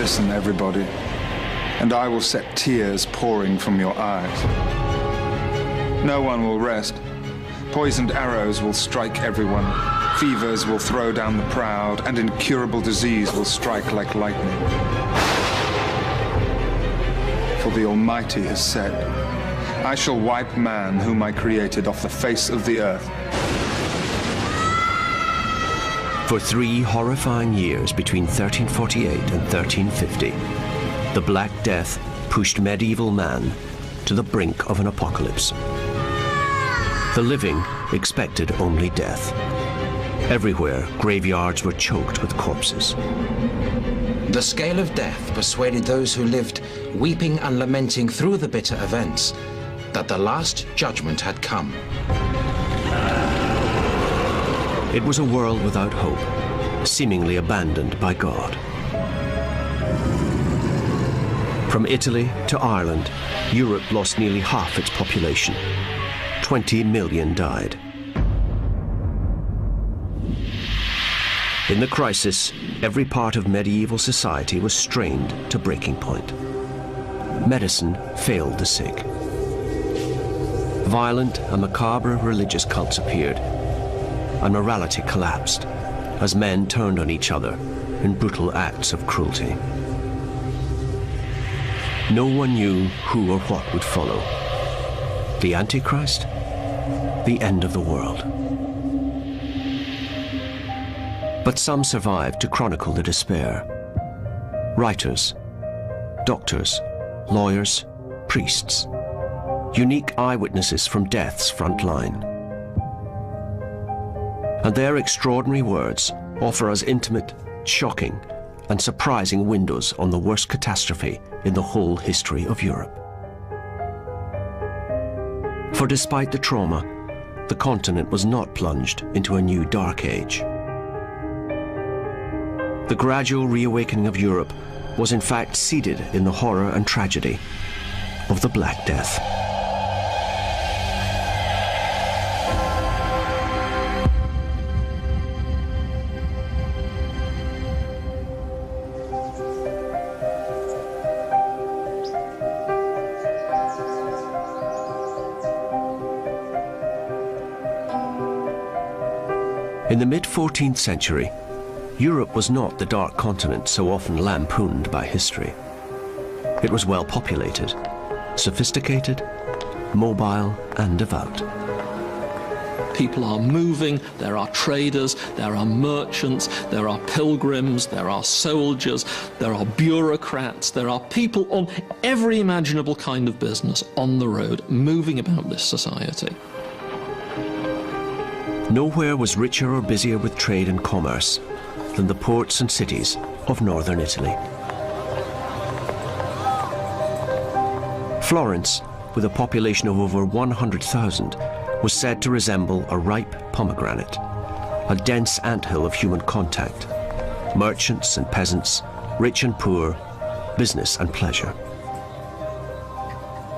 Listen, everybody, and I will set tears pouring from your eyes. No one will rest. Poisoned arrows will strike everyone. Fevers will throw down the proud, and incurable disease will strike like lightning. For the Almighty has said, I shall wipe man whom I created off the face of the earth. For 3 horrifying years between 1348 and 1350, the Black Death pushed medieval man to the brink of an apocalypse. The living expected only death. Everywhere, graveyards were choked with corpses. The scale of death persuaded those who lived, weeping and lamenting through the bitter events, that the last judgment had come. It was a world without hope, seemingly abandoned by God. From Italy to Ireland, Europe lost nearly half its population. 20 million died. In the crisis, every part of medieval society was strained to breaking point. Medicine failed the sick. Violent and macabre religious cults appeared, and morality collapsed as men turned on each other in brutal acts of cruelty. No one knew who or what would follow. The Antichrist? The end of the world. But some survived to chronicle the despair. Writers, doctors, lawyers, priests. Unique eyewitnesses from death's front line. And their extraordinary words offer us intimate, shocking, and surprising windows on the worst catastrophe in the whole history of Europe. For despite the trauma, the continent was not plunged into a new dark age. The gradual reawakening of Europe was in fact seeded in the horror and tragedy of the Black Death. In the mid-14th century, Europe was not the dark continent so often lampooned by history. It was well populated, sophisticated, mobile, and devout. People are moving, there are traders, there are merchants, there are pilgrims, there are soldiers, there are bureaucrats, there are people on every imaginable kind of business on the road moving about this society. Nowhere was richer or busier with trade and commerce than the ports and cities of northern Italy. Florence, with a population of over 100,000, was said to resemble a ripe pomegranate, a dense anthill of human contact, merchants and peasants, rich and poor, business and pleasure.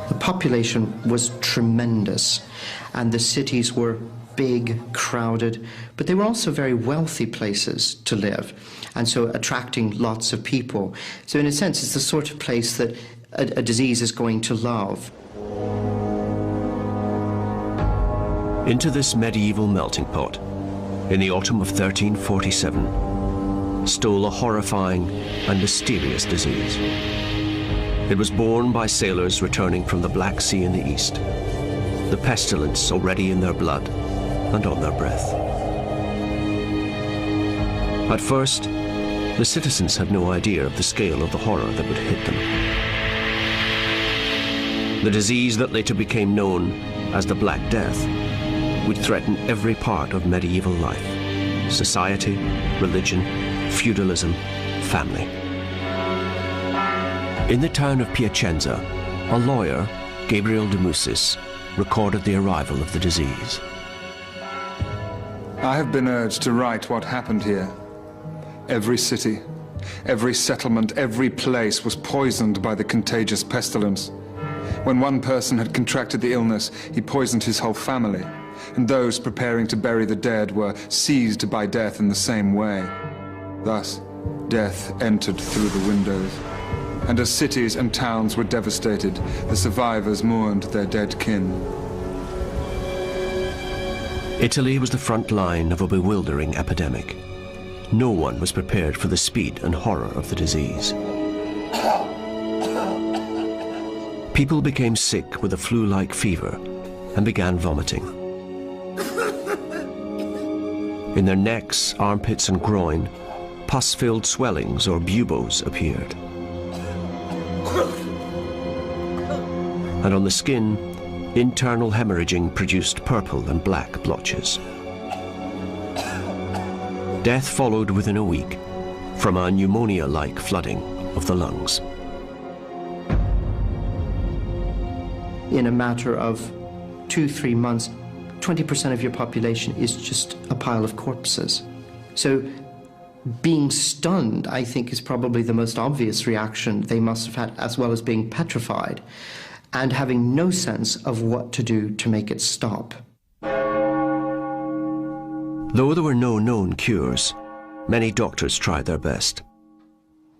The population was tremendous, and the cities were big, crowded, but they were also very wealthy places to live, and so attracting lots of people. So in a sense, it's the sort of place that a disease is going to love. Into this medieval melting pot, in the autumn of 1347, stole a horrifying and mysterious disease. It was borne by sailors returning from the Black Sea in the east, the pestilence already in their blood and on their breath. At first, the citizens had no idea of the scale of the horror that would hit them. The disease that later became known as the Black Death would threaten every part of medieval life: society, religion, feudalism, family. In the town of Piacenza, a lawyer, Gabriel de Mussis, recorded the arrival of the disease. I have been urged to write what happened here. Every city, every settlement, every place was poisoned by the contagious pestilence. When one person had contracted the illness, he poisoned his whole family, and those preparing to bury the dead were seized by death in the same way. Thus, Death entered through the windows, and as cities and towns were devastated, the survivors mourned their dead kin. Italy was the front line of a bewildering epidemic. No one was prepared for the speed and horror of the disease. People became sick with a flu-like fever and began vomiting. In their necks, armpits and groin, pus-filled swellings or buboes appeared. And on the skin, internal hemorrhaging produced purple and black blotches. Death followed within a week from a pneumonia-like flooding of the lungs. In a matter of 2-3 months, 20% of your population is just a pile of corpses. So being stunned, I think, is probably the most obvious reaction they must have had, as well as being petrified and having no sense of what to do to make it stop. Though there were no known cures, many doctors tried their best.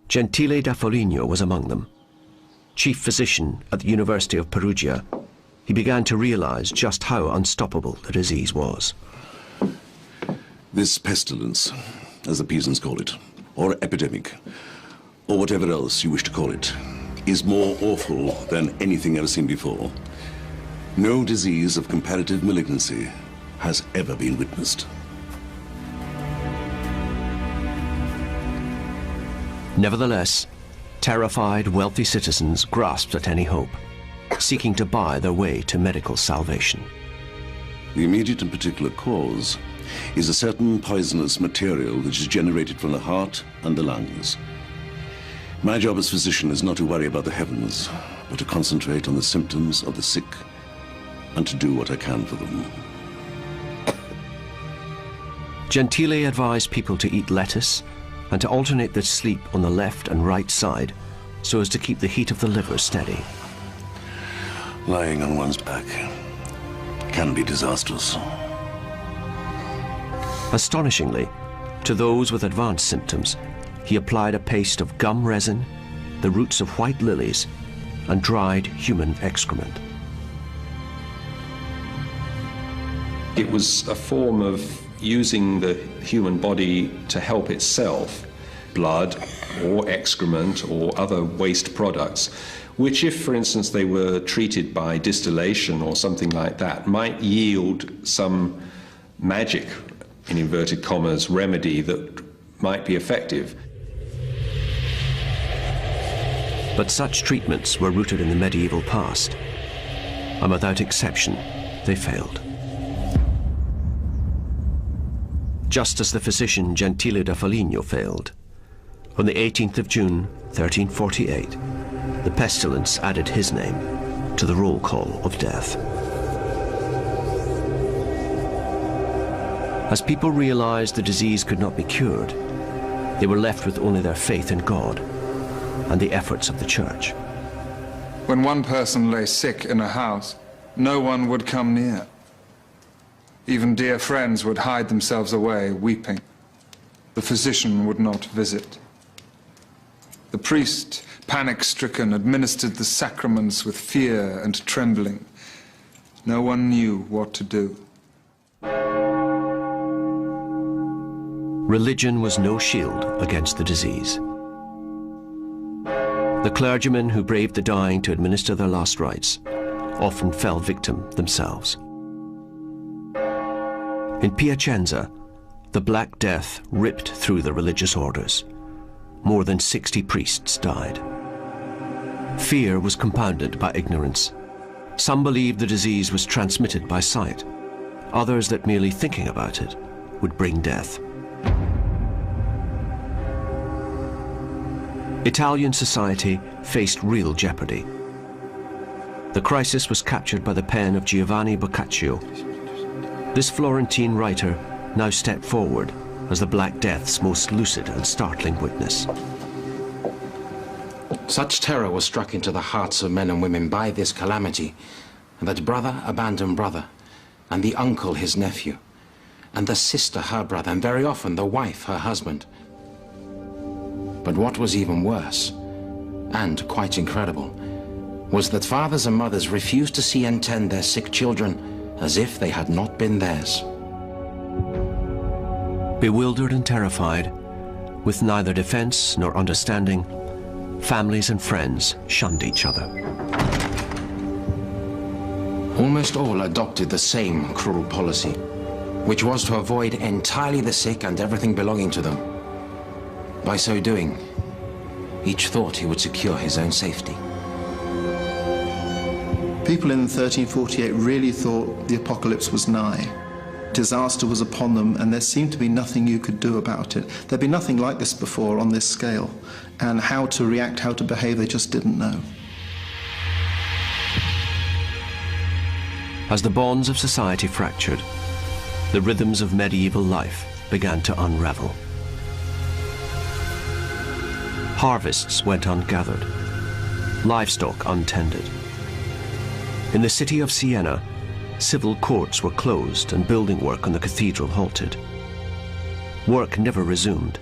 Gentile da Foligno was among them. Chief physician at the University of Perugia, he began to realize just how unstoppable the disease was. This pestilence, as the peasants call it, or epidemic, or whatever else you wish to call it, is more awful than anything ever seen before. No disease of comparative malignancy has ever been witnessed. Nevertheless, terrified, wealthy citizens grasped at any hope, seeking to buy their way to medical salvation. The immediate and particular cause is a certain poisonous material which is generated from the heart and the lungs. My job as physician is not to worry about the heavens, but to concentrate on the symptoms of the sick and to do what I can for them. Gentile advised people to eat lettuce and to alternate their sleep on the left and right side so as to keep the heat of the liver steady. Lying on one's back can be disastrous. Astonishingly, to those with advanced symptoms, he applied a paste of gum resin, the roots of white lilies, and dried human excrement. It was a form of using the human body to help itself, blood or excrement or other waste products, which if, for instance, they were treated by distillation or something like that, might yield some magic, in inverted commas, remedy that might be effective. But such treatments were rooted in the medieval past, and without exception, they failed. Just as the physician Gentile da Foligno failed. On the 18th of June, 1348, the pestilence added his name to the roll call of death. As people realized the disease could not be cured, they were left with only their faith in God and the efforts of the church. When one person lay sick in a house, no one would come near. Even dear friends would hide themselves away, weeping. The physician would not visit. The priest, panic-stricken, administered the sacraments with fear and trembling. No one knew what to do. Religion was no shield against the disease. The clergymen who braved the dying to administer their last rites often fell victim themselves. In Piacenza, the Black Death ripped through the religious orders. More than 60 priests died. Fear was compounded by ignorance. Some believed the disease was transmitted by sight, others that merely thinking about it would bring death. Italian society faced real jeopardy. The crisis was captured by the pen of Giovanni Boccaccio. This Florentine writer now stepped forward as the Black Death's most lucid and startling witness. Such terror was struck into the hearts of men and women by this calamity, that brother abandoned brother, and the uncle his nephew, and the sister her brother, and very often the wife her husband. But what was even worse, and quite incredible, was that fathers and mothers refused to see and tend their sick children as if they had not been theirs. Bewildered and terrified, with neither defense nor understanding, families and friends shunned each other. Almost all adopted the same cruel policy, which was to avoid entirely the sick and everything belonging to them. By so doing, each thought he would secure his own safety. People in 1348 really thought the apocalypse was nigh. Disaster was upon them, and there seemed to be nothing you could do about it. There'd been nothing like this before on this scale, and how to react, how to behave, they just didn't know. As the bonds of society fractured, the rhythms of medieval life began to unravel. Harvests went ungathered, livestock untended. In the city of Siena, civil courts were closed and building work on the cathedral halted. Work never resumed,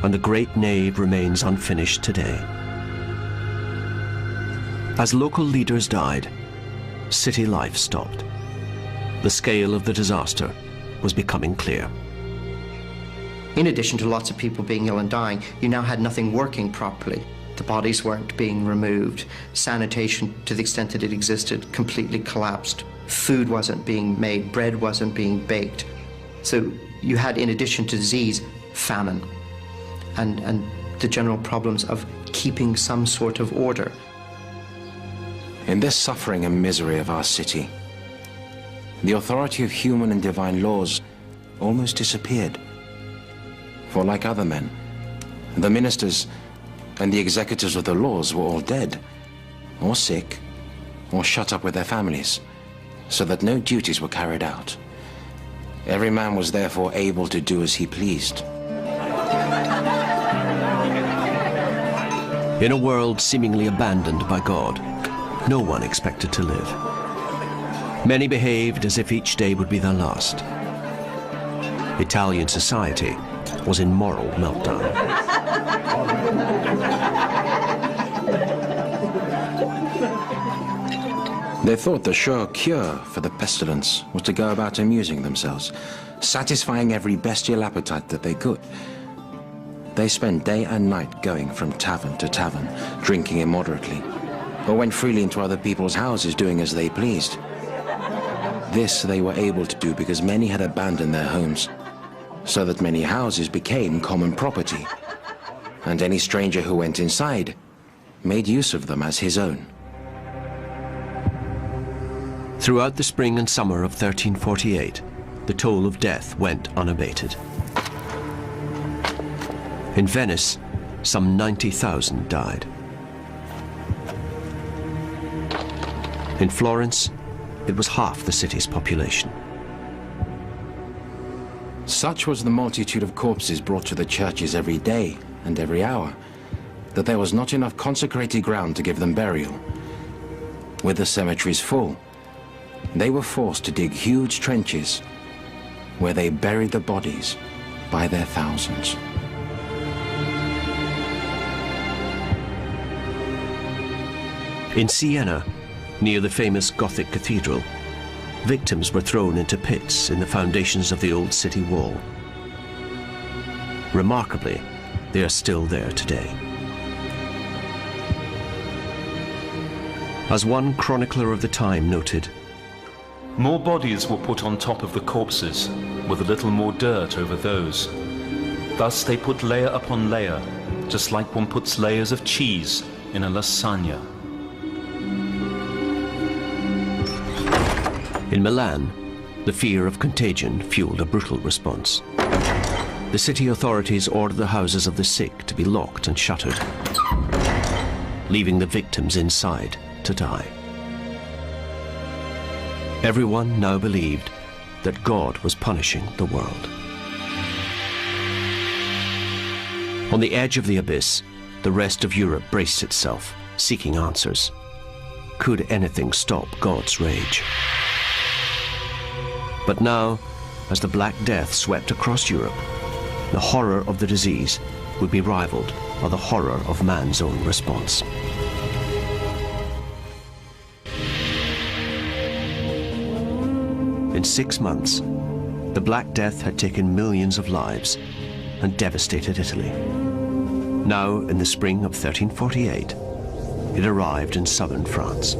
and the great nave remains unfinished today. As local leaders died, city life stopped. The scale of the disaster was becoming clear. In addition to lots of people being ill and dying, you now had nothing working properly. The bodies weren't being removed. Sanitation, to the extent that it existed, completely collapsed. Food wasn't being made, bread wasn't being baked. So you had, in addition to disease, famine and the general problems of keeping some sort of order. In this suffering and misery of our city, the authority of human and divine laws almost disappeared. For like other men, the ministers and the executors of the laws were all dead, or sick, or shut up with their families, so that no duties were carried out. Every man was therefore able to do as he pleased. In a world seemingly abandoned by God, no one expected to live. Many behaved as if each day would be their last. Italian society was in moral meltdown. They thought the sure cure for the pestilence was to go about amusing themselves, satisfying every bestial appetite that they could. They spent day and night going from tavern to tavern, drinking immoderately, or went freely into other people's houses doing as they pleased. This they were able to do because many had abandoned their homes, so that many houses became common property, and any stranger who went inside made use of them as his own. Throughout the spring and summer of 1348, the toll of death went unabated. In Venice, some 90,000 died. In Florence, it was half the city's population. Such was the multitude of corpses brought to the churches every day and every hour, that there was not enough consecrated ground to give them burial. With the cemeteries full, they were forced to dig huge trenches where they buried the bodies by their thousands. In Siena, near the famous Gothic cathedral, victims were thrown into pits in the foundations of the old city wall. Remarkably, they are still there today. As one chronicler of the time noted, more bodies were put on top of the corpses, with a little more dirt over those. Thus they put layer upon layer, just like one puts layers of cheese in a lasagna. In Milan, the fear of contagion fueled a brutal response. The city authorities ordered the houses of the sick to be locked and shuttered, leaving the victims inside to die. Everyone now believed that God was punishing the world. On the edge of the abyss, the rest of Europe braced itself, seeking answers. Could anything stop God's rage? But now, as the Black Death swept across Europe, the horror of the disease would be rivaled by the horror of man's own response. In 6 months, the Black Death had taken millions of lives and devastated Italy. Now, in the spring of 1348, it arrived in southern France.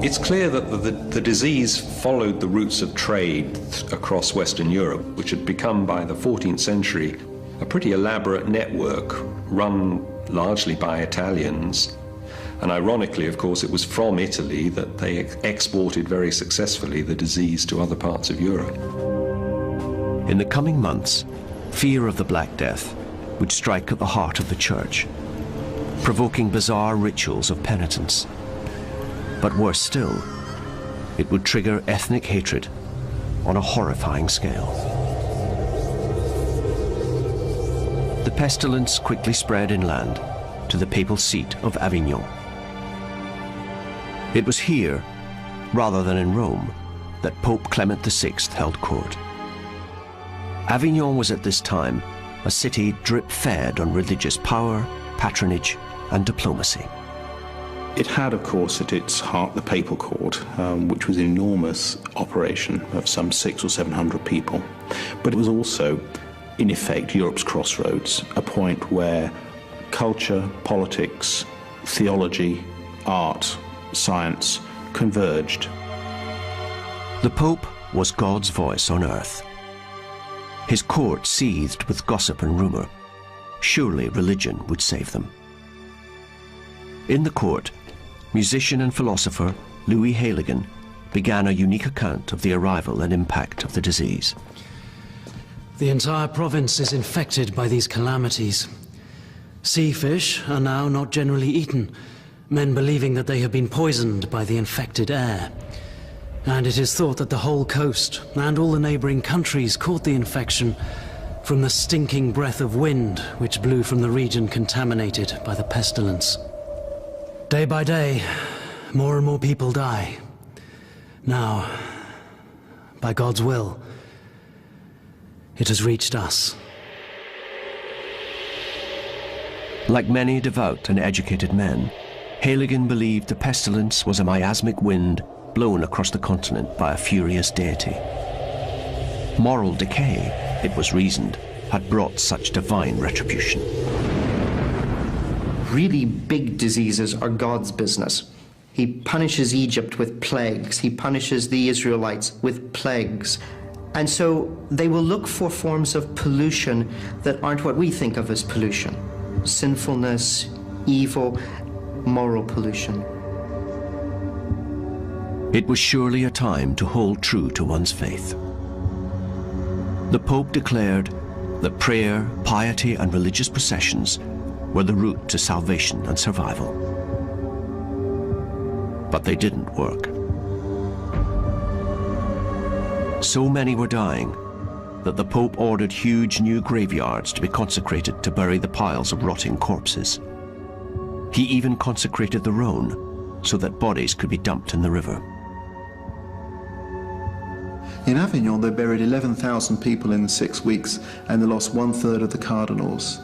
It's clear that the disease followed the routes of trade across Western Europe, which had become, by the 14th century, a pretty elaborate network run largely by Italians. And ironically, of course, it was from Italy that they exported very successfully the disease to other parts of Europe. In the coming months, fear of the Black Death would strike at the heart of the church, provoking bizarre rituals of penitence. But worse still, it would trigger ethnic hatred on a horrifying scale. The pestilence quickly spread inland to the papal seat of Avignon. It was here, rather than in Rome, that Pope Clement VI held court. Avignon was at this time a city drip-fed on religious power, patronage, and diplomacy. It had, of course, at its heart the papal court, which was an enormous operation of some 600 or 700 people. But it was also, in effect, Europe's crossroads, a point where culture, politics, theology, art, science converged. The Pope was God's voice on earth. His court seethed with gossip and rumor. Surely religion would save them. In the court, musician and philosopher Louis Heiligen began a unique account of the arrival and impact of the disease. The entire province is infected by these calamities. Sea fish are now not generally eaten, men believing that they have been poisoned by the infected air. And it is thought that the whole coast and all the neighboring countries caught the infection from the stinking breath of wind which blew from the region contaminated by the pestilence. Day by day, more and more people die. Now, by God's will, it has reached us. Like many devout and educated men, Heiligen believed the pestilence was a miasmic wind blown across the continent by a furious deity. Moral decay, it was reasoned, had brought such divine retribution. Really big diseases are God's business. He punishes Egypt with plagues. He punishes the Israelites with plagues. And so they will look for forms of pollution that aren't what we think of as pollution. Sinfulness, evil, moral pollution. It was surely a time to hold true to one's faith. The Pope declared that prayer, piety, and religious processions were the route to salvation and survival. But they didn't work. So many were dying that the Pope ordered huge new graveyards to be consecrated to bury the piles of rotting corpses. He even consecrated the Rhone so that bodies could be dumped in the river. In Avignon, they buried 11,000 people in 6 weeks, and they lost 1/3 of the cardinals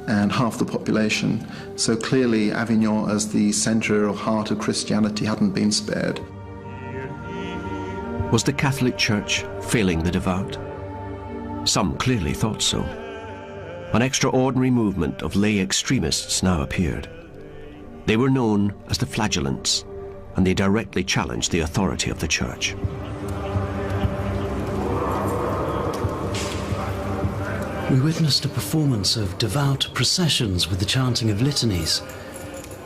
and half the population. So clearly Avignon, as the centre or heart of Christianity, hadn't been spared. Was the Catholic Church failing the devout? Some clearly thought so. An extraordinary movement of lay extremists now appeared. They were known as the Flagellants, and they directly challenged the authority of the Church. We witnessed a performance of devout processions with the chanting of litanies.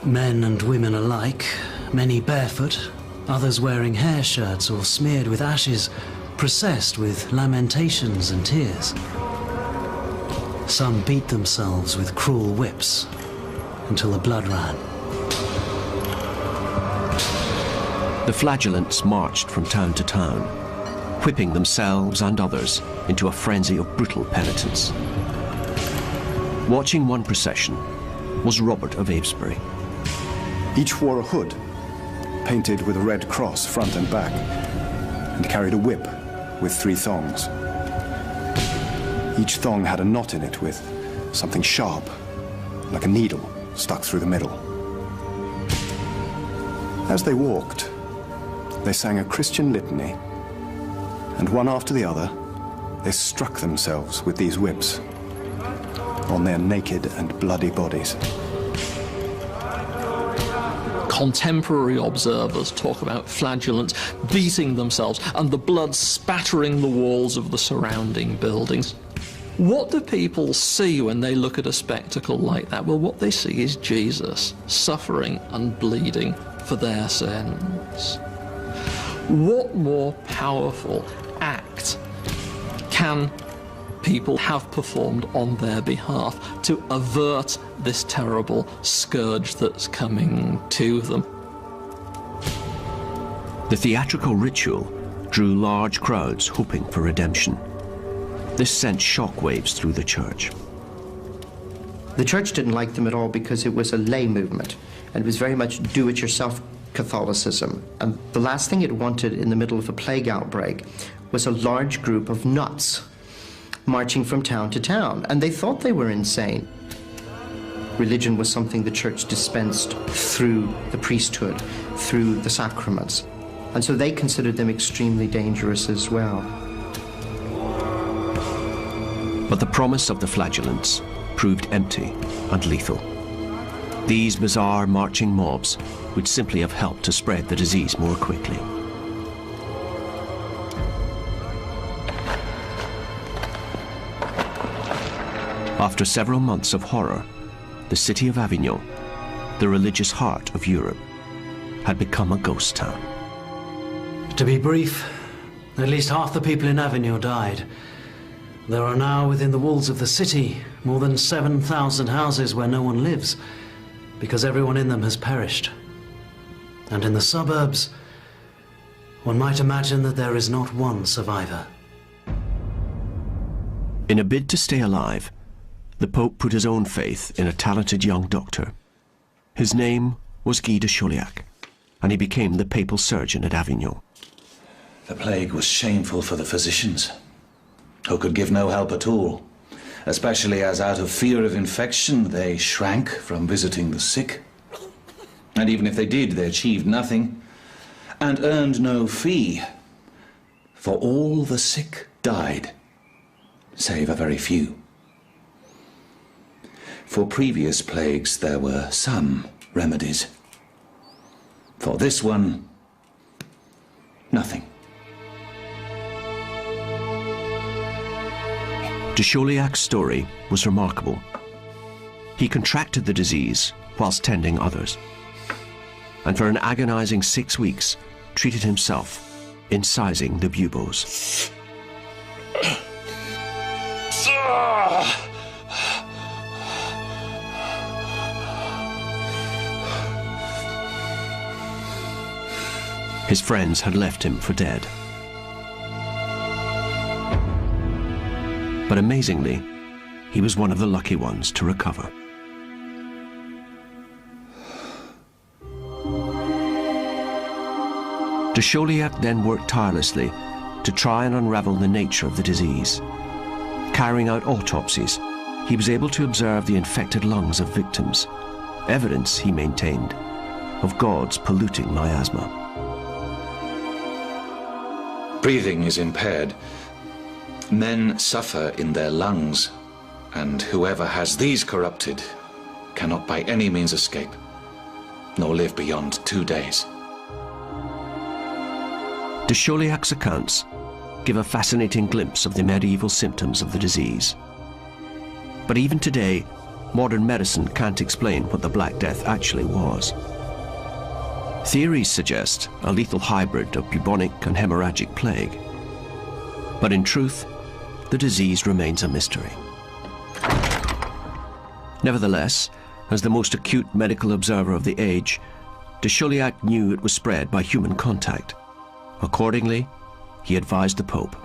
Men and women alike, many barefoot, others wearing hair shirts or smeared with ashes, processed with lamentations and tears. Some beat themselves with cruel whips until the blood ran. The Flagellants marched from town to town, whipping themselves and others into a frenzy of brutal penitence. Watching one procession was Robert of Avesbury. Each wore a hood, painted with a red cross front and back, and carried a whip with 3 thongs. Each thong had a knot in it with something sharp, like a needle, stuck through the middle. As they walked, they sang a Christian litany, and one after the other, they struck themselves with these whips on their naked and bloody bodies. Contemporary observers talk about flagellants beating themselves and the blood spattering the walls of the surrounding buildings. What do people see when they look at a spectacle like that? Well, what they see is Jesus suffering and bleeding for their sins. What more powerful act can people have performed on their behalf to avert this terrible scourge that's coming to them? The theatrical ritual drew large crowds hoping for redemption. This sent shockwaves through the church. The church didn't like them at all because it was a lay movement, and it was very much do-it-yourself Catholicism. And the last thing it wanted in the middle of a plague outbreak was a large group of nuts marching from town to town, and they thought they were insane. Religion was something the church dispensed through the priesthood, through the sacraments, and so they considered them extremely dangerous as well. But the promise of the flagellants proved empty and lethal. These bizarre marching mobs would simply have helped to spread the disease more quickly. After several months of horror, the city of Avignon, the religious heart of Europe, had become a ghost town. To be brief, at least half the people in Avignon died. There are now within the walls of the city more than 7,000 houses where no one lives, because everyone in them has perished. And in the suburbs, one might imagine that there is not one survivor. In a bid to stay alive, the Pope put his own faith in a talented young doctor. His name was Guy de Chauliac, and he became the papal surgeon at Avignon. The plague was shameful for the physicians, who could give no help at all, especially as out of fear of infection they shrank from visiting the sick. And even if they did, they achieved nothing and earned no fee, for all the sick died, save a very few. For previous plagues there were some remedies. For this one, nothing. De Chauliac's story was remarkable. He contracted the disease whilst tending others, and for an agonizing 6 weeks treated himself incising the buboes. His friends had left him for dead. But amazingly, he was one of the lucky ones to recover. De Chauliac then worked tirelessly to try and unravel the nature of the disease. Carrying out autopsies, he was able to observe the infected lungs of victims, evidence, he maintained, of God's polluting miasma. Breathing is impaired. Men suffer in their lungs, and whoever has these corrupted cannot by any means escape, nor live beyond 2 days. De Chauliac's accounts give a fascinating glimpse of the medieval symptoms of the disease. But even today, modern medicine can't explain what the Black Death actually was. Theories suggest a lethal hybrid of bubonic and hemorrhagic plague. But in truth, the disease remains a mystery. Nevertheless, as the most acute medical observer of the age, de Chauliac knew it was spread by human contact. Accordingly, he advised the Pope.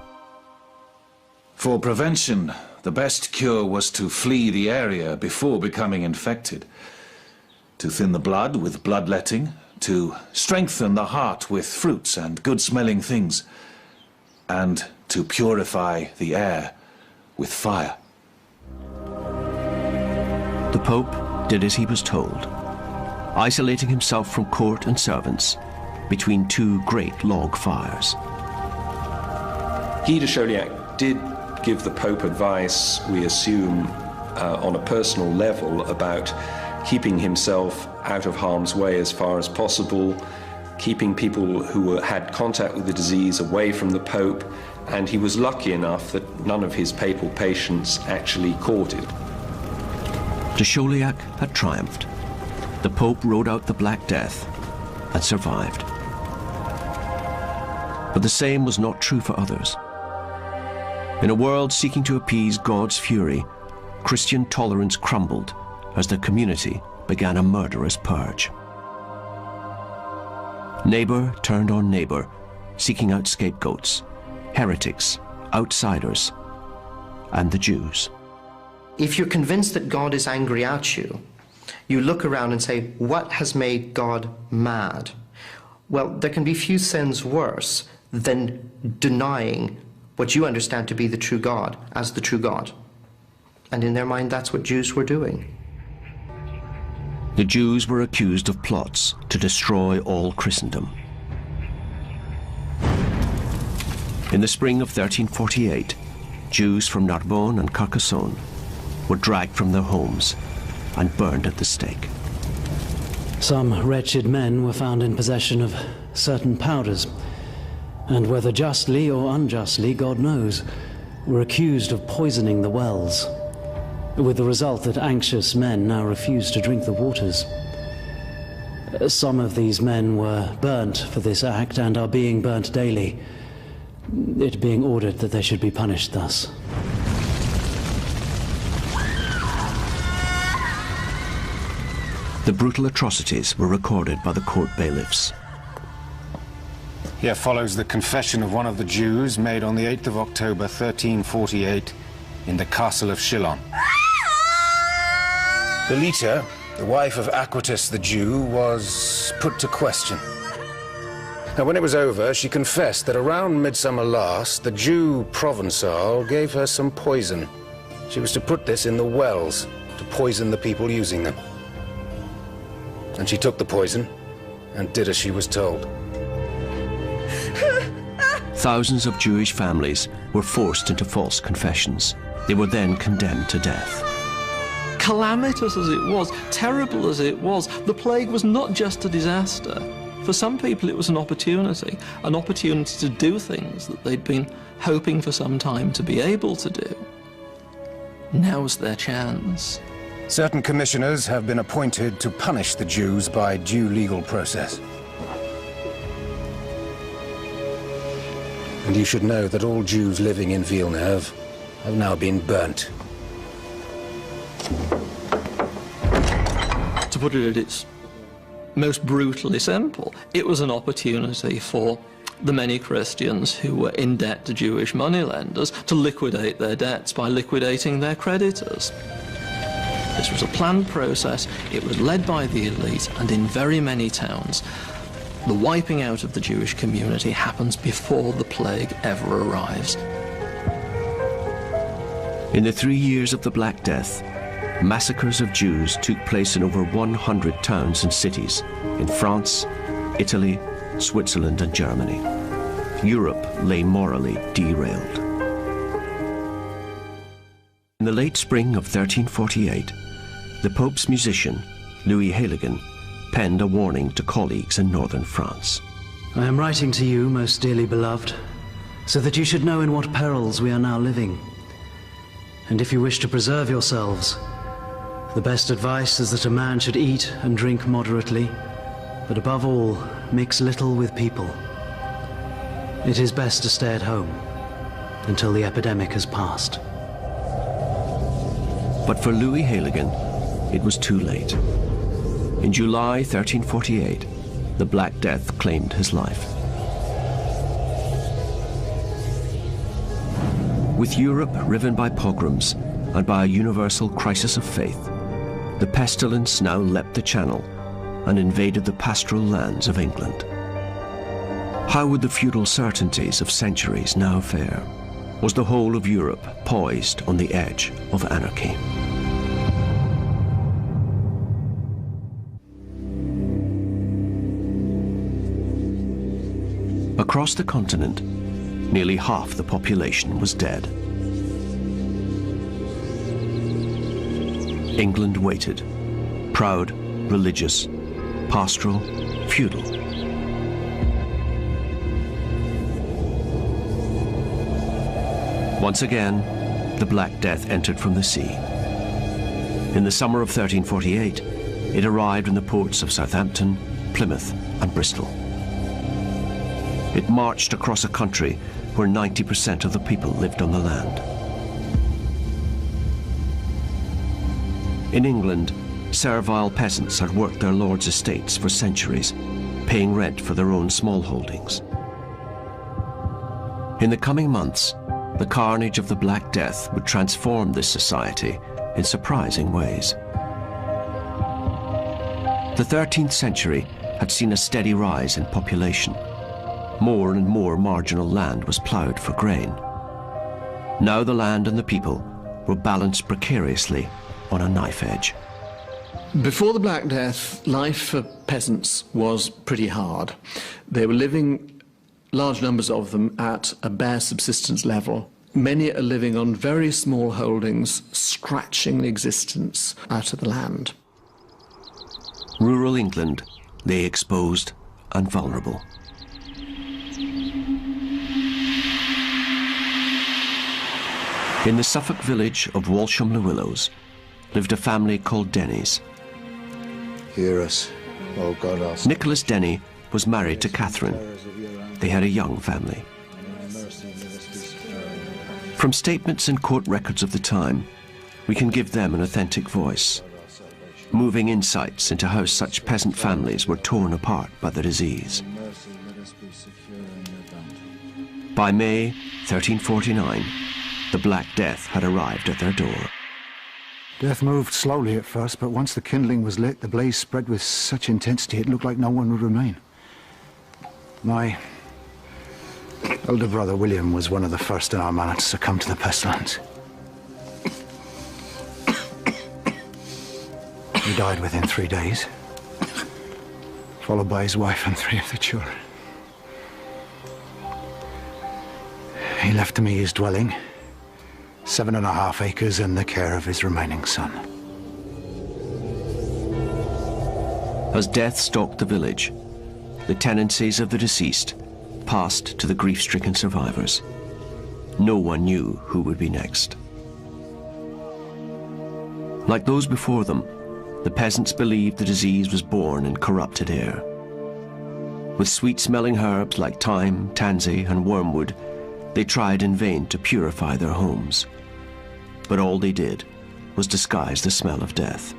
For prevention, the best cure was to flee the area before becoming infected, to thin the blood with bloodletting, to strengthen the heart with fruits and good-smelling things, and to purify the air with fire. The Pope did as he was told, isolating himself from court and servants between two great log fires. Guy de Chauliac did give the Pope advice, we assume, on a personal level about keeping himself out of harm's way as far as possible, keeping people who had contact with the disease away from the Pope, and he was lucky enough that none of his papal patients actually caught it. De Chauliac had triumphed. The Pope rode out the Black Death and survived. But the same was not true for others. In a world seeking to appease God's fury, Christian tolerance crumbled as the community began a murderous purge. Neighbor turned on neighbor, seeking out scapegoats, heretics, outsiders, and the Jews. If you're convinced that God is angry at you, you look around and say, what has made God mad? Well, there can be few sins worse than denying what you understand to be the true God as the true God. And in their mind, that's what Jews were doing. The Jews were accused of plots to destroy all Christendom. In the spring of 1348, Jews from Narbonne and Carcassonne were dragged from their homes and burned at the stake. Some wretched men were found in possession of certain powders, and whether justly or unjustly, God knows, were accused of poisoning the wells, with the result that anxious men now refuse to drink the waters. Some of these men were burnt for this act and are being burnt daily, it being ordered that they should be punished thus. The brutal atrocities were recorded by the court bailiffs. Here follows the confession of one of the Jews made on the 8th of October 1348 in the castle of Chillon. Belita, the wife of Aquitus the Jew, was put to question. Now, when it was over, she confessed that around midsummer last, the Jew Provençal gave her some poison. She was to put this in the wells to poison the people using them. And she took the poison and did as she was told. Thousands of Jewish families were forced into false confessions. They were then condemned to death. Calamitous as it was, terrible as it was, the plague was not just a disaster. For some people it was an opportunity to do things that they'd been hoping for some time to be able to do. Now's their chance. Certain commissioners have been appointed to punish the Jews by due legal process. And you should know that all Jews living in Villeneuve have now been burnt. To put it at its most brutally simple, it was an opportunity for the many Christians who were in debt to Jewish moneylenders to liquidate their debts by liquidating their creditors. This was a planned process, it was led by the elite, and in very many towns, the wiping out of the Jewish community happens before the plague ever arrives. In the 3 years of the Black Death, massacres of Jews took place in over 100 towns and cities in France, Italy, Switzerland, and Germany. Europe lay morally derailed. In the late spring of 1348, the Pope's musician, Louis Héligan, penned a warning to colleagues in northern France. I am writing to you, most dearly beloved, so that you should know in what perils we are now living. And if you wish to preserve yourselves, the best advice is that a man should eat and drink moderately, but above all, mix little with people. It is best to stay at home until the epidemic has passed. But for Louis Héligan, it was too late. In July 1348, the Black Death claimed his life. With Europe riven by pogroms and by a universal crisis of faith, the pestilence now leapt the Channel and invaded the pastoral lands of England. How would the feudal certainties of centuries now fare? was the whole of Europe poised on the edge of anarchy. Across the continent, nearly half the population was dead. England waited, proud, religious, pastoral, feudal. Once again, the Black Death entered from the sea. In the summer of 1348, it arrived in the ports of Southampton, Plymouth, and Bristol. It marched across a country where 90% of the people lived on the land. In England, servile peasants had worked their lords' estates for centuries, paying rent for their own small holdings. In the coming months, the carnage of the Black Death would transform this society in surprising ways. The 13th century had seen a steady rise in population. More and more marginal land was ploughed for grain. Now the land and the people were balanced precariously on a knife edge. Before the Black Death, life for peasants was pretty hard. They were living, large numbers of them, at a bare subsistence level. Many are living on very small holdings, scratching the existence out of the land. Rural England lay exposed and vulnerable. In the Suffolk village of Walsham-le-Willows lived a family called Denny's. Hear us, O God our Savior. Nicholas Denny was married to Catherine. They had a young family. From statements and court records of the time, we can give them an authentic voice, moving insights into how such peasant families were torn apart by the disease. By May 1349, the Black Death had arrived at their door. Death moved slowly at first, but once the kindling was lit, the blaze spread with such intensity it looked like no one would remain. My elder brother William was one of the first in our manor to succumb to the pestilence. He died within 3 days, followed by his wife and 3 of the children. He left to me his dwelling, 7.5 acres, and the care of his remaining son. As death stalked the village, the tenancies of the deceased passed to the grief-stricken survivors. No one knew who would be next. Like those before them, the peasants believed the disease was born in corrupted air. With sweet-smelling herbs like thyme, tansy, and wormwood, they tried in vain to purify their homes. But all they did was disguise the smell of death.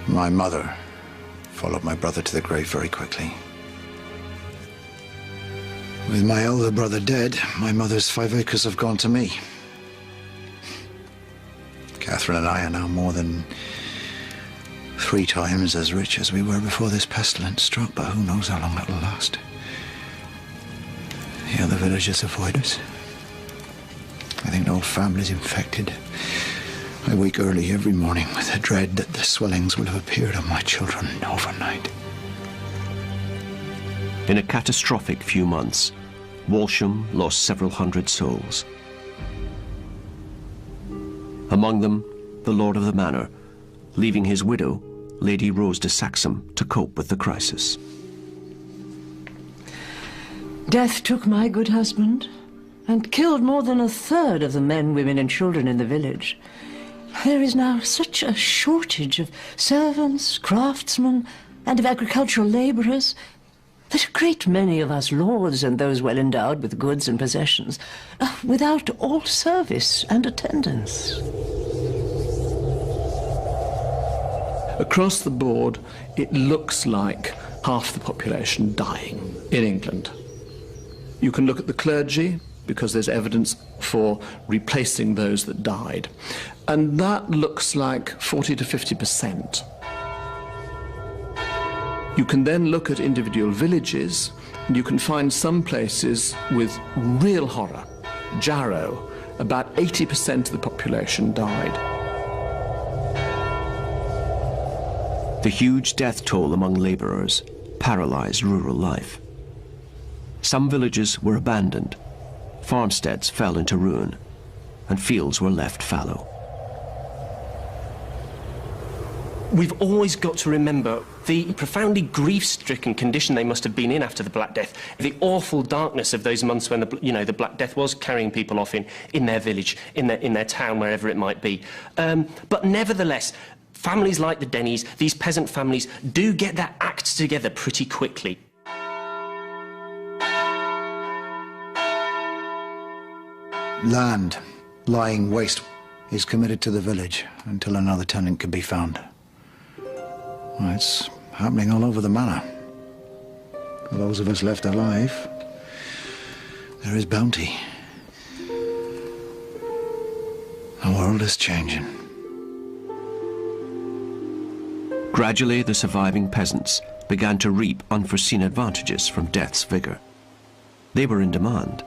My mother followed my brother to the grave very quickly. With my elder brother dead, my mother's 5 acres have gone to me. Catherine and I are now more than 3 times as rich as we were before this pestilence struck, but who knows how long it'll last. The other villagers avoid us. I think the whole family's infected. I wake early every morning with the dread that the swellings will have appeared on my children overnight. In a catastrophic few months, Walsham lost several hundred souls. Among them, the lord of the manor, leaving his widow, Lady Rose de Saxham, to cope with the crisis. Death took my good husband and killed more than 1/3 of the men, women, and children in the village. There is now such a shortage of servants, craftsmen, and of agricultural labourers that a great many of us lords and those well endowed with goods and possessions are without all service and attendance. Across the board, it looks like half the population dying in England. You can look at the clergy, because there's evidence for replacing those that died. And that looks like 40 to 50%. You can then look at individual villages, and you can find some places with real horror. Jarrow, about 80% of the population died. The huge death toll among labourers paralysed rural life. Some villages were abandoned, farmsteads fell into ruin, and fields were left fallow. We've always got to remember the profoundly grief-stricken condition they must have been in after the Black Death, the awful darkness of those months when the Black Death was carrying people off in their village, in their town, wherever it might be. But nevertheless, families like the Dennies, these peasant families, do get their act together pretty quickly. Land lying waste is committed to the village until another tenant can be found. Well, it's happening all over the manor. For those of us left alive, there is bounty. The world is changing. Gradually, the surviving peasants began to reap unforeseen advantages from death's vigour. They were in demand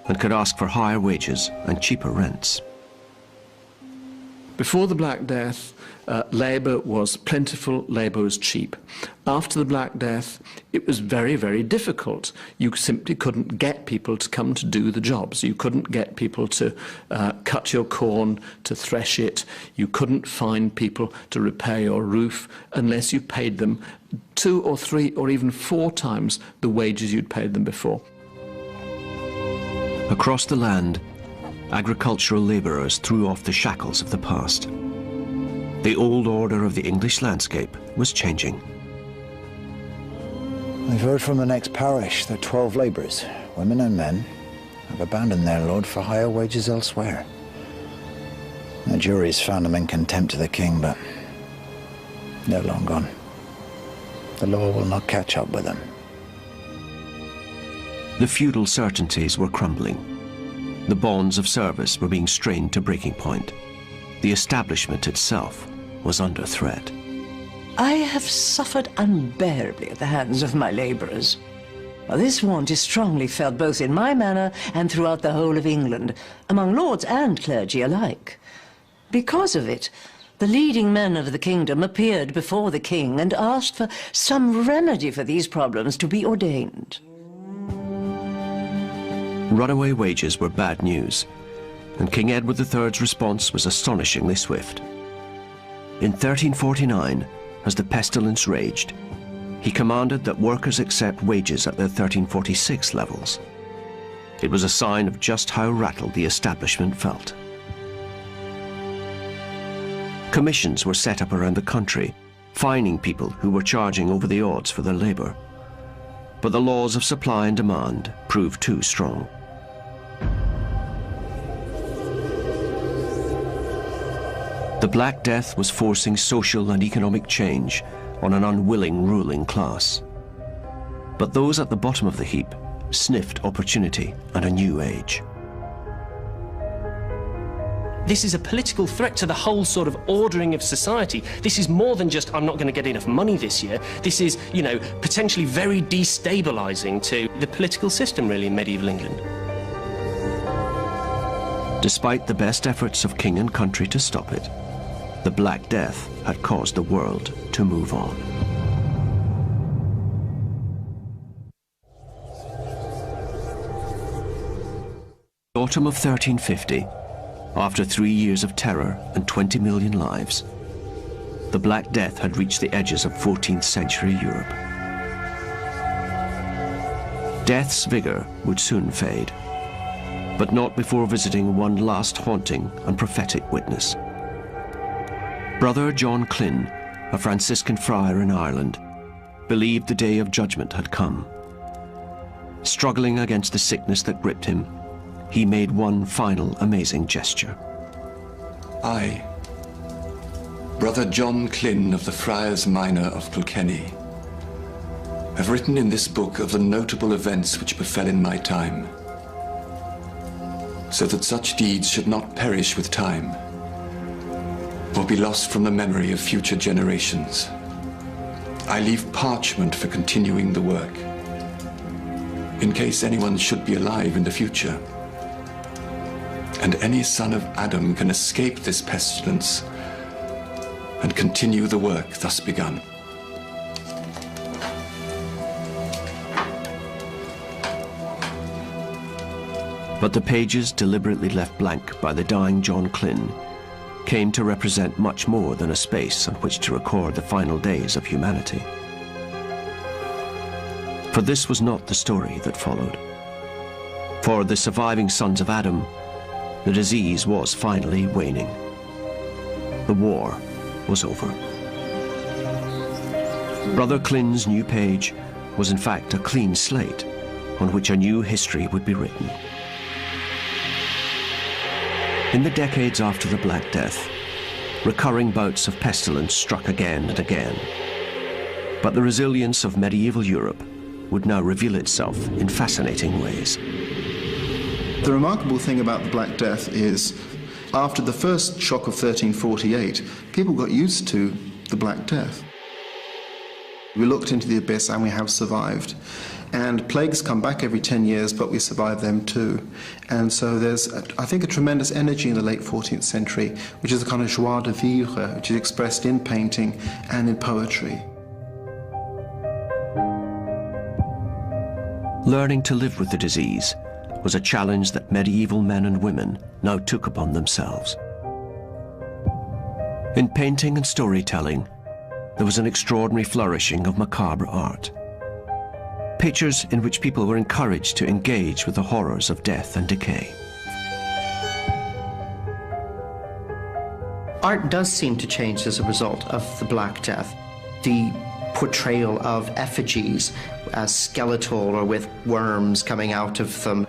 and could ask for higher wages and cheaper rents. Before the Black Death, labour was plentiful, labour was cheap. After the Black Death, it was very, very difficult. You simply couldn't get people to come to do the jobs. You couldn't get people to cut your corn, to thresh it. You couldn't find people to repair your roof unless you paid them 2 or 3 or even 4 times the wages you'd paid them before. Across the land, agricultural labourers threw off the shackles of the past. The old order of the English landscape was changing. I've heard from the next parish that 12 labourers, women and men, have abandoned their lord for higher wages elsewhere. The jury's found them in contempt of the king, but they're long gone. The law will not catch up with them. The feudal certainties were crumbling. The bonds of service were being strained to breaking point. The establishment itself was under threat. I have suffered unbearably at the hands of my labourers. This want is strongly felt both in my manor and throughout the whole of England, among lords and clergy alike. Because of it, the leading men of the kingdom appeared before the king and asked for some remedy for these problems to be ordained. Runaway wages were bad news, and King Edward III's response was astonishingly swift. In 1349, as the pestilence raged, he commanded that workers accept wages at their 1346 levels. It was a sign of just how rattled the establishment felt. Commissions were set up around the country, fining people who were charging over the odds for their labour. But the laws of supply and demand proved too strong. The Black Death was forcing social and economic change on an unwilling ruling class. But those at the bottom of the heap sniffed opportunity and a new age. This is a political threat to the whole sort of ordering of society. This is more than just, I'm not going to get enough money this year. This is, you know, potentially very destabilising to the political system, really, in medieval England. Despite the best efforts of king and country to stop it, the Black Death had caused the world to move on. Autumn of 1350, after 3 years of terror and 20 million lives, the Black Death had reached the edges of 14th century Europe. Death's vigour would soon fade, but not before visiting one last haunting and prophetic witness. Brother John Klyn, a Franciscan friar in Ireland, believed the day of judgment had come. Struggling against the sickness that gripped him, he made one final amazing gesture. I, Brother John Klyn of the Friars Minor of Kilkenny, have written in this book of the notable events which befell in my time, so that such deeds should not perish with time, or be lost from the memory of future generations. I leave parchment for continuing the work, in case anyone should be alive in the future. and any son of Adam can escape this pestilence and continue the work thus begun. But the pages deliberately left blank by the dying John Klyn came to represent much more than a space on which to record the final days of humanity. For this was not the story that followed. For the surviving sons of Adam, the disease was finally waning. The war was over. Brother Klyn's new page was in fact a clean slate on which a new history would be written. In the decades after the Black Death, recurring bouts of pestilence struck again and again. But the resilience of medieval Europe would now reveal itself in fascinating ways. The remarkable thing about the Black Death is, after the first shock of 1348, people got used to the Black Death. We looked into the abyss and we have survived. And plagues come back every 10 years, but we survive them too. And so there's, I think, a tremendous energy in the late 14th century, which is a kind of joie de vivre, which is expressed in painting and in poetry. Learning to live with the disease was a challenge that medieval men and women now took upon themselves. In painting and storytelling, there was an extraordinary flourishing of macabre art. Pictures in which people were encouraged to engage with the horrors of death and decay. Art does seem to change as a result of the Black Death. The portrayal of effigies as skeletal or with worms coming out of them,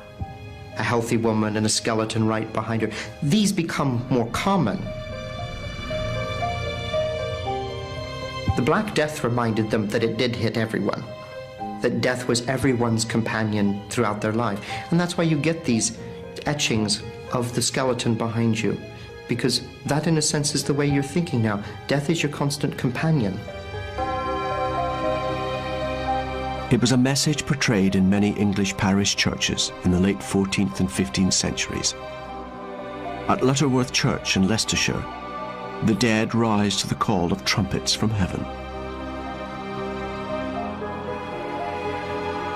a healthy woman and a skeleton right behind her, these become more common. The Black Death reminded them that it did hit everyone, that death was everyone's companion throughout their life. And that's why you get these etchings of the skeleton behind you, because that, in a sense, is the way you're thinking now. Death is your constant companion. It was a message portrayed in many English parish churches in the late 14th and 15th centuries. At Lutterworth Church in Leicestershire, the dead rise to the call of trumpets from heaven.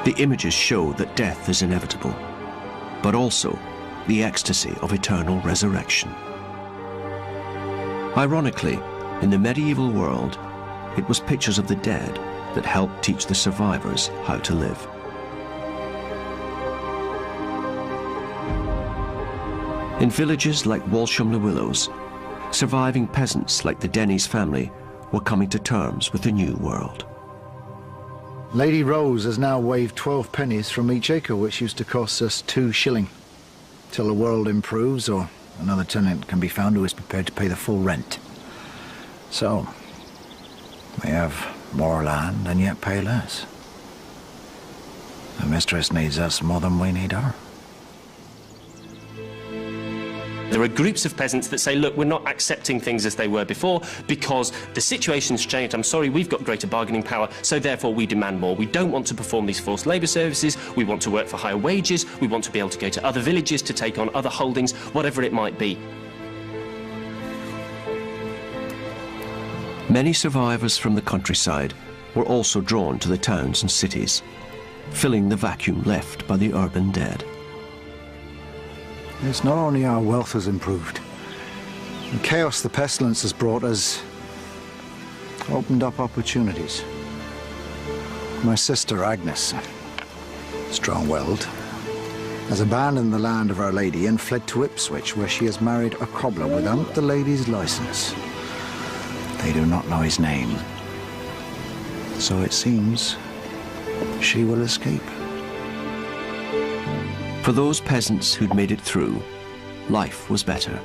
The images show that death is inevitable, but also the ecstasy of eternal resurrection. Ironically, in the medieval world, it was pictures of the dead that helped teach the survivors how to live. In villages like Walsham-le-Willows, surviving peasants like the Denny's family were coming to terms with the new world. Lady Rose has now waived 12 pennies from each acre, which used to cost us 2 shillings. Till the world improves or another tenant can be found who is prepared to pay the full rent. So, we have more land and yet pay less. The mistress needs us more than we need her. There are groups of peasants that say, look, we're not accepting things as they were before because the situation's changed. I'm sorry, we've got greater bargaining power, so therefore we demand more. We don't want to perform these forced labour services. We want to work for higher wages. We want to be able to go to other villages to take on other holdings, whatever it might be. Many survivors from the countryside were also drawn to the towns and cities, filling the vacuum left by the urban dead. It's not only our wealth has improved. The chaos the pestilence has brought has opened up opportunities. My sister Agnes, strong-willed, has abandoned the land of Our Lady and fled to Ipswich, where she has married a cobbler without the lady's license. They do not know his name, so it seems she will escape. For those peasants who'd made it through, life was better.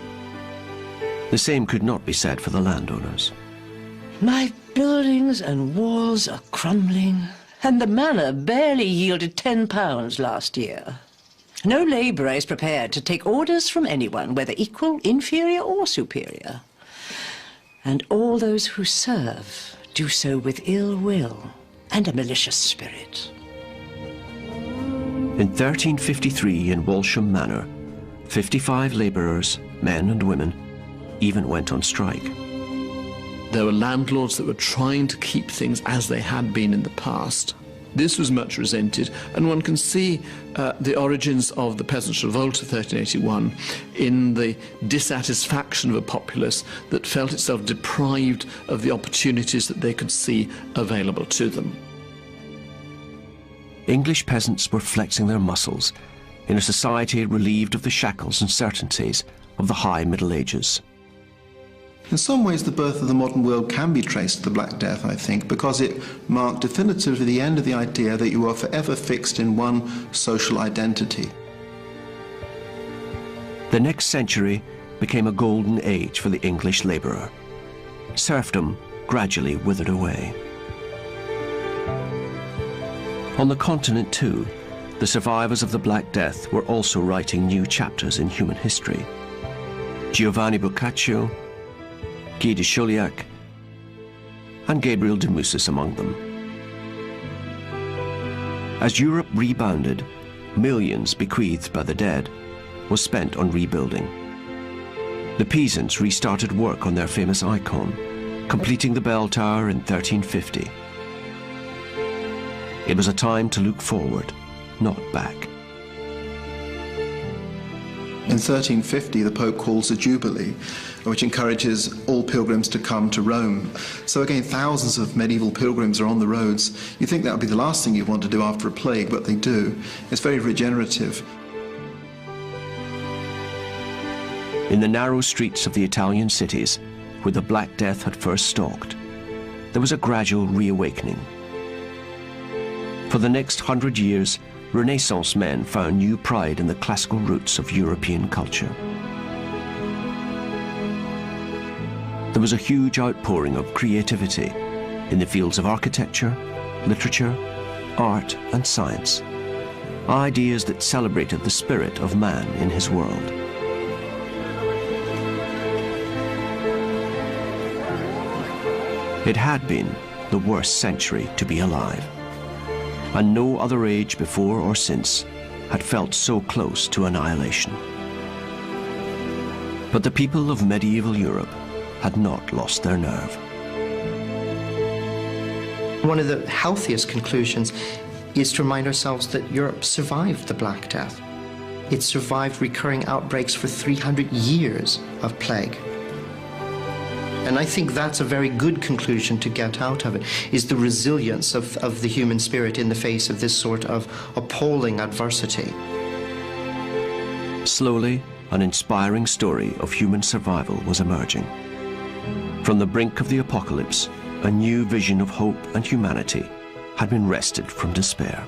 The same could not be said for the landowners. My buildings and walls are crumbling, and the manor barely yielded £10 last year. No labourer is prepared to take orders from anyone, whether equal, inferior or superior. And all those who serve do so with ill will and a malicious spirit. In 1353 in Walsham Manor, 55 labourers, men and women, even went on strike. There were landlords that were trying to keep things as they had been in the past. This was much resented, and one can see the origins of the Peasants' Revolt of 1381 in the dissatisfaction of a populace that felt itself deprived of the opportunities that they could see available to them. English peasants were flexing their muscles in a society relieved of the shackles and certainties of the High Middle Ages. In some ways, the birth of the modern world can be traced to the Black Death, I think, because it marked definitively the end of the idea that you are forever fixed in one social identity. The next century became a golden age for the English labourer. Serfdom gradually withered away. On the continent, too, the survivors of the Black Death were also writing new chapters in human history. Giovanni Boccaccio, Guy de Chauliac, and Gabriel de Mussis among them. As Europe rebounded, millions bequeathed by the dead was spent on rebuilding. The Pisans restarted work on their famous icon, completing the bell tower in 1350. It was a time to look forward, not back. In 1350, the Pope calls a jubilee, which encourages all pilgrims to come to Rome. So again, thousands of medieval pilgrims are on the roads. You'd think that would be the last thing you want to do after a plague, but they do. It's very regenerative. In the narrow streets of the Italian cities, where the Black Death had first stalked, there was a gradual reawakening. For the next 100 years, Renaissance men found new pride in the classical roots of European culture. There was a huge outpouring of creativity in the fields of architecture, literature, art, and science. Ideas that celebrated the spirit of man in his world. It had been the worst century to be alive, and no other age before or since had felt so close to annihilation. But the people of medieval Europe had not lost their nerve. One of the healthiest conclusions is to remind ourselves that Europe survived the Black Death. It survived recurring outbreaks for 300 years of plague. And I think that's a very good conclusion to get out of it, is the resilience of the human spirit in the face of this sort of appalling adversity. Slowly, an inspiring story of human survival was emerging. From the brink of the apocalypse, a new vision of hope and humanity had been wrested from despair.